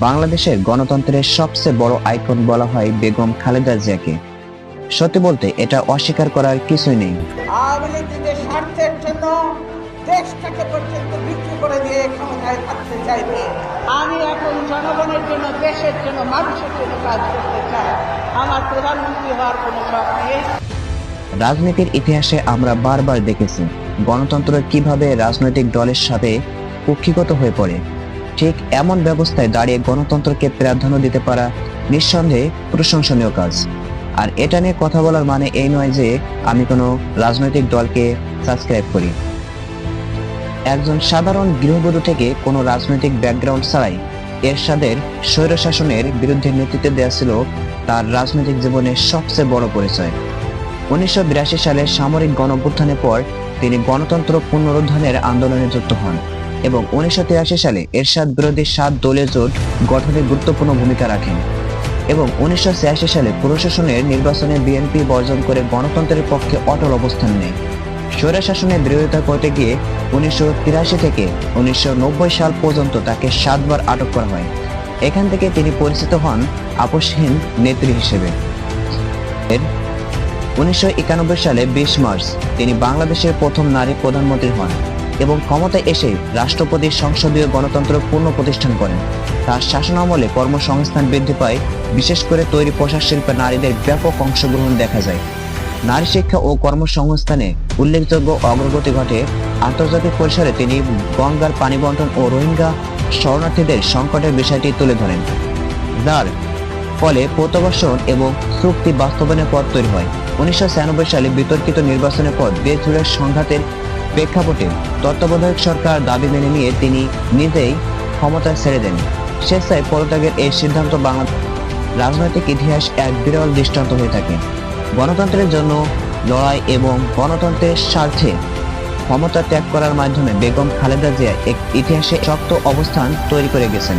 বাংলাদেশের গণতন্ত্রের সবচেয়ে বড় আইকন বলা হয় বেগম খালেদা জিয়াকে। সত্যি বলতে এটা অস্বীকার করার কিছুই নেই। আওয়ামী লীগের স্বার্থের জন্য দেশটাকে পর্যন্ত বিক্রি করে দিয়ে ক্ষমতায় থাকতে চাইবে। আমি এখন জনগণের জন্য, দেশের জন্য, মানুষের জন্য কাজ করতে চাই। আমার প্রধানমন্ত্রী হওয়ার কোনো শখ নেই। রাজনীতির ইতিহাসে আমরা বারবার দেখেছি গণতন্ত্র কিভাবে রাজনৈতিক দলের সাথে কক্ষিগত হয়ে পড়ে। ঠিক এমন ব্যবস্থায় দাঁড়িয়ে গণতন্ত্রকে প্রাধান্য দিতে পারা নিঃসন্দেহে প্রশংসনীয় কাজ। আর এটা নিয়ে কথা বলার মানে এই নয় যে আমি কোনো রাজনৈতিক দলকে সাবস্ক্রাইব করি। একজন সাধারণ গৃহবধূ থেকে কোনো রাজনৈতিক ব্যাকগ্রাউন্ড ছাড়াই এরশাদের স্বৈরশাসনের বিরুদ্ধে নেতৃত্ব দেওয়া ছিল তার রাজনৈতিক জীবনের সবচেয়ে বড় পরিচয়। 1982 সালে সামরিক গণঅভ্যুত্থানের পর তিনি গণতন্ত্র পুনরুদ্ধারের আন্দোলনে যুক্ত হন এবং 1983 সালে এরশাদ বিরোধী 7 দলীয় জোট গঠনে গুরুত্বপূর্ণ ভূমিকা রাখেন এবং 1986 সালে প্রশাসনের নির্বাচনে বিএনপি বর্জন করে গণতন্ত্রের পক্ষে অটল অবস্থান নেয়। স্বৈরশাসনের বিরোধিতা করতে গিয়ে 1983 থেকে 1990 সাল পর্যন্ত তাকে 7 বার আটক করা হয়। এখান থেকে তিনি পরিচিত হন আপোষহীন নেত্রী হিসেবে। 1991 সালে 20 মার্চ তিনি বাংলাদেশের প্রথম নারী প্রধানমন্ত্রী হন এবং ক্ষমতায় এসে রাষ্ট্রপতি সংসদীয় গণতন্ত্র পূর্ণ প্রতিষ্ঠান করেন। তার শাসনামলে কর্মসংস্থান বৃদ্ধি পায়, বিশেষ করে তৈরি পোশাক শিল্পে নারীদের ব্যাপক অংশগ্রহণ দেখা যায়। নারী শিক্ষা ও কর্মসংস্থানে উল্লেখযোগ্য অগ্রগতি ঘটে। আন্তর্জাতিক পরিসরে তিনি গঙ্গার পানি বন্টন ও রোহিঙ্গা শরণার্থীদের সংকটের বিষয়টি তুলে ধরেন, যার ফলে প্রত্যাবাসন এবং চুক্তি বাস্তবায়নের পথ তৈরি হয়। 1996 সালে বিতর্কিত নির্বাচনের পর দেশ জুড়ে সংঘাতের প্রেক্ষাপটে তত্ত্বাবধায়ক সরকার দাবি মেনে নিয়ে তিনি নিজেই ক্ষমতা ছেড়ে দেন। স্বেচ্ছায় পদত্যাগের এই সিদ্ধান্ত বাংলাদেশ রাজনৈতিক ইতিহাস এক বিরল দৃষ্টান্ত হয়ে থাকে। গণতন্ত্রের জন্য লড়াই এবং গণতন্ত্রের স্বার্থে ক্ষমতা ত্যাগ করার মাধ্যমে বেগম খালেদা জিয়া এক ইতিহাসে শক্ত অবস্থান তৈরি করে গেছেন।